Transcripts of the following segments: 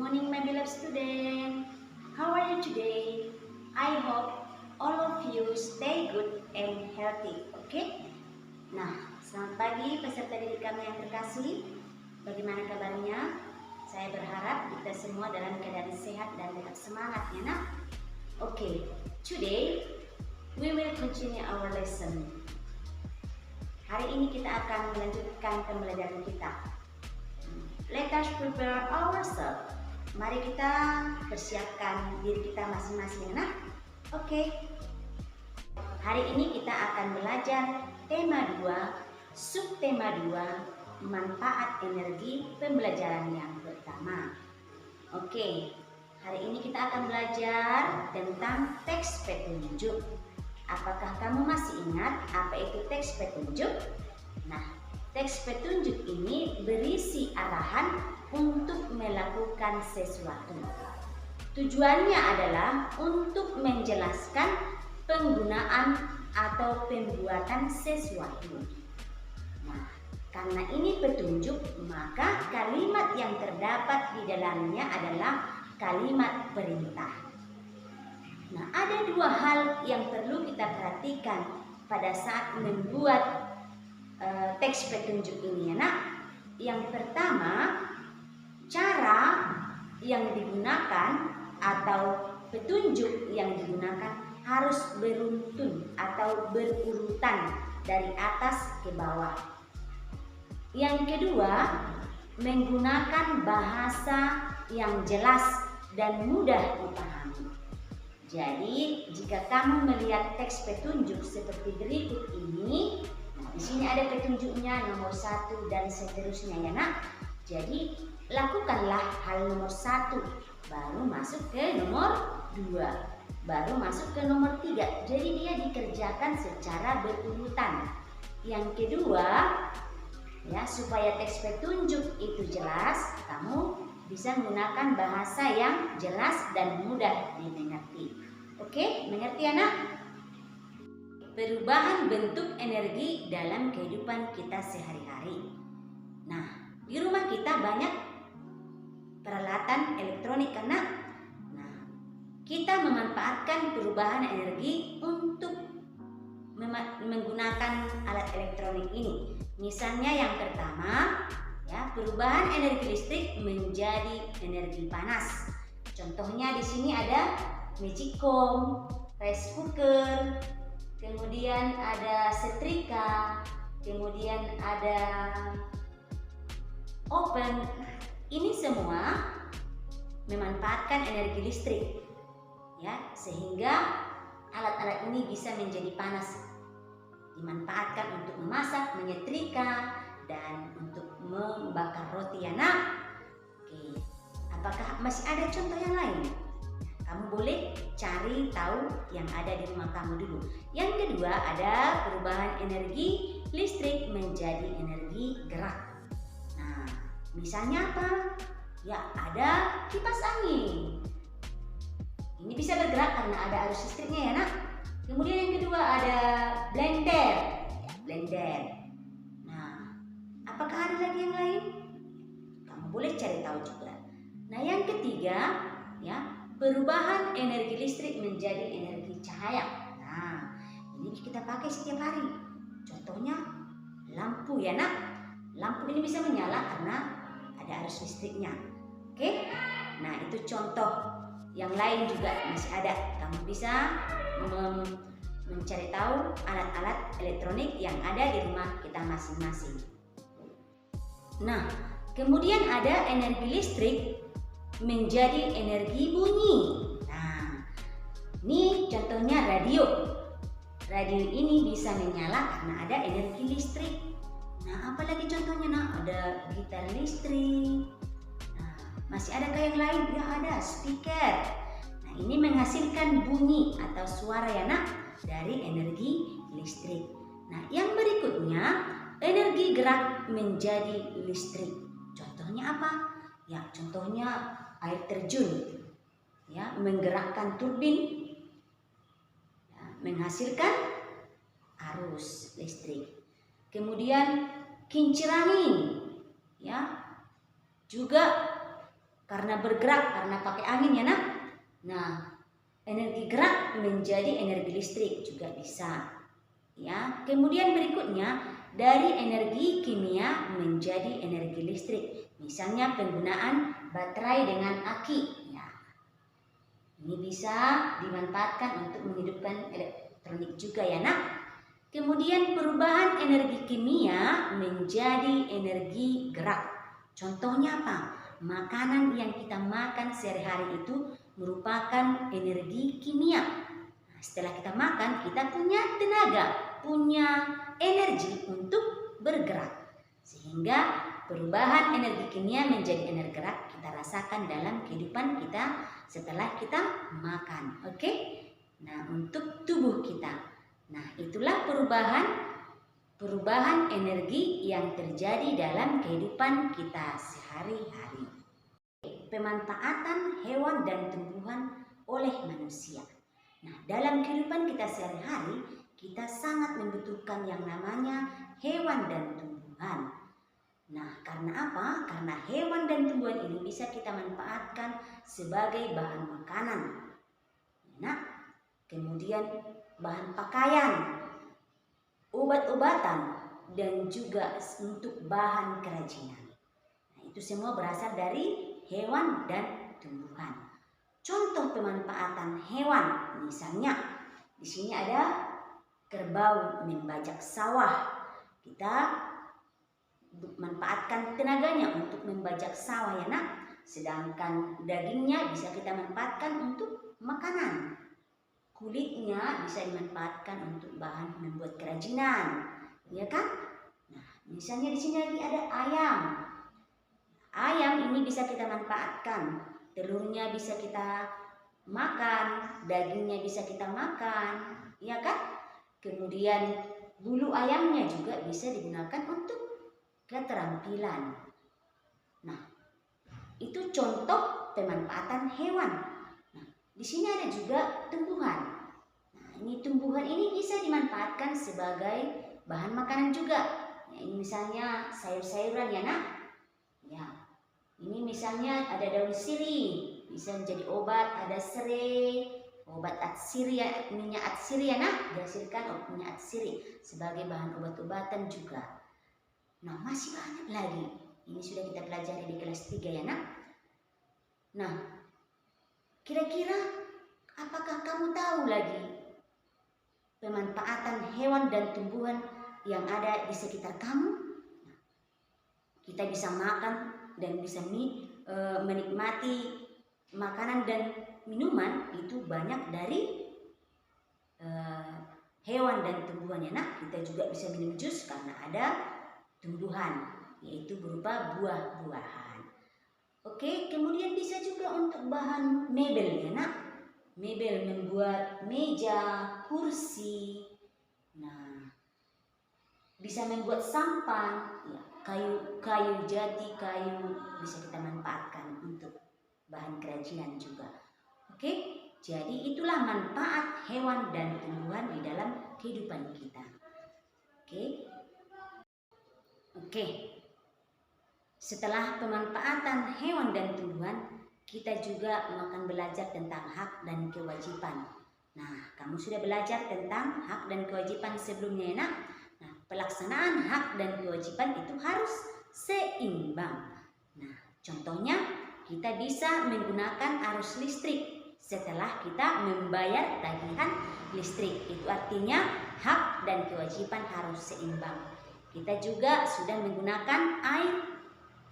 morning, my beloved student. How are you today? I hope all of you stay good and healthy. Okay? Nah, selamat pagi peserta didik kami yang terkasih. Bagaimana kabarnya? Saya berharap kita semua dalam keadaan sehat dan tetap semangat ya nak. Okay, today we will continue our lesson. Hari ini kita akan melanjutkan pembelajaran kita. Let us prepare ourselves. Mari kita persiapkan diri kita masing-masing nak. Oke. Hari ini kita akan belajar tema 2, subtema 2, manfaat energi pembelajaran yang pertama. Oke. Hari ini kita akan belajar tentang teks petunjuk. Apakah kamu masih ingat apa itu teks petunjuk? Nah, teks petunjuk ini berisi arahan untuk melakukan sesuatu. Tujuannya adalah untuk menjelaskan penggunaan atau pembuatan sesuatu. Nah, karena ini petunjuk, maka kalimat yang terdapat di dalamnya adalah kalimat perintah. Nah, ada dua hal yang perlu kita perhatikan pada saat membuat teks petunjuk ini ya nak. Yang pertama, cara yang digunakan atau petunjuk yang digunakan harus beruntun atau berurutan dari atas ke bawah. Yang kedua, menggunakan bahasa yang jelas dan mudah dipahami. Jadi, jika kamu melihat teks petunjuk seperti berikut ini, di sini ada petunjuknya nomor 1 dan seterusnya ya nak. Jadi lakukanlah hal nomor 1, baru masuk ke nomor 2, baru masuk ke nomor 3. Jadi dia dikerjakan secara berurutan. Yang kedua, ya, supaya teks petunjuk itu jelas, kamu bisa menggunakan bahasa yang jelas dan mudah dimengerti. Oke, mengerti anak? Perubahan bentuk energi dalam kehidupan kita sehari-hari. Nah, di rumah kita banyak peralatan elektronik karena kita memanfaatkan perubahan energi untuk menggunakan alat elektronik ini. Misalnya yang pertama, ya, perubahan energi listrik menjadi energi panas. Contohnya di sini ada magicom, rice cooker, kemudian ada setrika, kemudian ada oven. Ini semua memanfaatkan energi listrik, ya, sehingga alat-alat ini bisa menjadi panas. Dimanfaatkan untuk memasak, menyetrika, dan untuk membakar roti ya nak. Oke, apakah masih ada contoh yang lain? Kamu boleh cari tahu yang ada di rumah kamu dulu. Yang kedua, ada perubahan energi listrik menjadi energi gerak. Nah, misalnya apa? Ya, ada kipas angin. Ini bisa bergerak karena ada arus listriknya ya nak. Kemudian yang kedua ada blender. Ya, blender. Nah, apakah ada lagi yang lain? Kamu boleh cari tahu juga. Nah, yang ketiga, ya, perubahan energi listrik menjadi energi cahaya. Nah, ini kita pakai setiap hari. Contohnya lampu ya nak. Lampu ini bisa menyala karena ada arus listriknya. Oke? Nah, itu contoh. Yang lain juga masih ada. Kamu bisa mencari tahu alat-alat elektronik yang ada di rumah kita masing-masing. Nah, kemudian ada energi listrik menjadi energi bunyi. Nah, ini contohnya radio. Radio ini bisa menyala karena ada energi listrik. Nah, apalagi contohnya nak? Ada gitar listrik. Nah, masih ada yang lain? Ya, ada speaker. Nah, ini menghasilkan bunyi atau suara ya nak dari energi listrik. Nah, yang berikutnya energi gerak menjadi listrik. Contohnya apa? Ya, contohnya air terjun, ya, menggerakkan turbin, ya, menghasilkan arus listrik. Kemudian kincir angin, ya, juga karena bergerak, karena pakai angin ya nak. Nah, energi gerak menjadi energi listrik juga bisa. Ya, kemudian berikutnya dari energi kimia menjadi energi listrik. Misalnya penggunaan baterai dengan aki. Ya, ini bisa dimanfaatkan untuk menghidupkan elektronik juga ya nak. Kemudian perubahan energi kimia menjadi energi gerak. Contohnya apa? Makanan yang kita makan sehari-hari itu merupakan energi kimia. Nah, setelah kita makan, kita punya tenaga, punya energi untuk bergerak. Sehingga perubahan energi kimia menjadi energi gerak kita rasakan dalam kehidupan kita setelah kita makan. Oke? Nah, untuk tubuh kita. Nah, itulah perubahan energi yang terjadi dalam kehidupan kita sehari-hari. Pemanfaatan hewan dan tumbuhan oleh manusia. Nah, dalam kehidupan kita sehari-hari, kita sangat membutuhkan yang namanya hewan dan tumbuhan. Nah, karena apa? Karena hewan dan tumbuhan ini bisa kita manfaatkan sebagai bahan makanan. Nah, kemudian bahan pakaian, obat-obatan, dan juga untuk bahan kerajinan. Nah, itu semua berasal dari hewan dan tumbuhan. Contoh pemanfaatan hewan, misalnya di sini ada kerbau membajak sawah. Kita manfaatkan tenaganya untuk membajak sawah ya nak. Sedangkan dagingnya bisa kita manfaatkan untuk makanan. Kulitnya bisa dimanfaatkan untuk bahan membuat kerajinan, ya kan? Nah, misalnya di sini lagi ada ayam. Ayam ini bisa kita manfaatkan. Telurnya bisa kita makan, dagingnya bisa kita makan, ya kan? Kemudian bulu ayamnya juga bisa digunakan untuk keterampilan. Nah, itu contoh pemanfaatan hewan. Di sini ada juga tumbuhan. Nah, ini tumbuhan ini bisa dimanfaatkan sebagai bahan makanan juga. Nah, ini misalnya sayur-sayuran ya nak. Ya, ini misalnya ada daun sirih, bisa menjadi obat. Ada serai, obat atsiri ya, minyak atsiri ya nak. Dihasilkan minyak atsiri sebagai bahan obat-obatan juga. Nah, masih banyak lagi. Ini sudah kita pelajari di kelas 3 ya nak. Nah, kira-kira apakah kamu tahu lagi pemanfaatan hewan dan tumbuhan yang ada di sekitar kamu? Kita bisa makan dan bisa menikmati makanan dan minuman itu banyak dari hewan dan tumbuhan ya nak. Kita juga bisa minum jus karena ada tumbuhan, yaitu berupa buah-buahan. Oke, kemudian bisa juga untuk bahan mebel ya nak. Mebel membuat meja, kursi. Nah, bisa membuat sampan, ya, kayu jati, kayu bisa kita manfaatkan untuk bahan kerajinan juga. Oke, jadi itulah manfaat hewan dan tumbuhan di dalam kehidupan kita. Oke. Setelah pemanfaatan hewan dan tumbuhan, kita juga akan belajar tentang hak dan kewajiban. Nah, kamu sudah belajar tentang hak dan kewajiban sebelumnya ya nak? Nah, pelaksanaan hak dan kewajiban itu harus seimbang. Nah, contohnya kita bisa menggunakan arus listrik setelah kita membayar tagihan listrik. Itu artinya hak dan kewajiban harus seimbang. Kita juga sudah menggunakan air.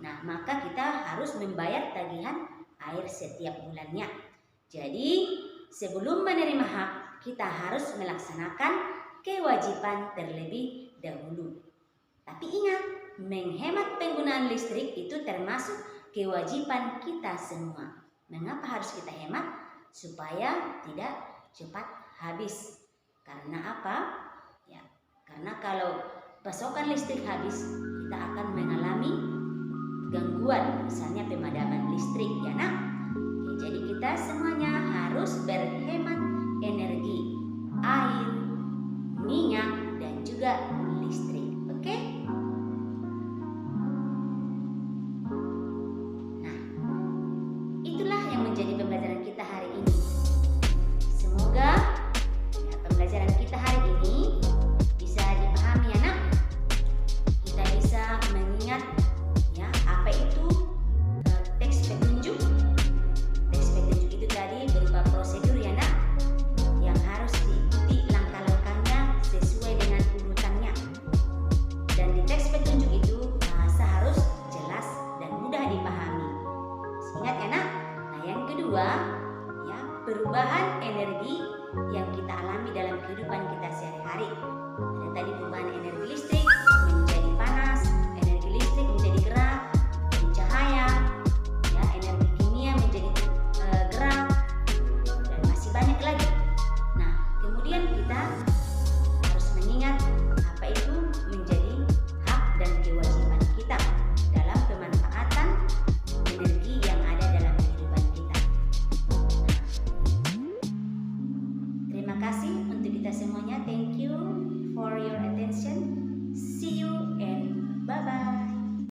Nah, maka kita harus membayar tagihan air setiap bulannya. Jadi, sebelum menerima hak, kita harus melaksanakan kewajiban terlebih dahulu. Tapi ingat, menghemat penggunaan listrik itu termasuk kewajiban kita semua. Mengapa harus kita hemat? Supaya tidak cepat habis. Karena apa? Ya, karena kalau pasokan listrik habis, kita akan mengalami gangguan, misalnya pemadaman listrik ya nak. Jadi kita semuanya harus berhemat energi, air, minyak, dan juga listrik. Oke? Nah, kedua, ya, perubahan energi yang kita alami dalam kehidupan kita sehari-hari. Ada tadi perubahan energi listrik menjadi panas, energi listrik menjadi gerak, menjadi cahaya, ya, energi kimia menjadi gerak, dan masih banyak lagi. Nah, kemudian kita harus mengingat apa itu menjadi hak dan kewajiban kita dalam pemanfaatan energi yang ada dalam kehidupan kita. Terima kasih untuk kita semuanya. Thank you for your attention. See you and bye-bye.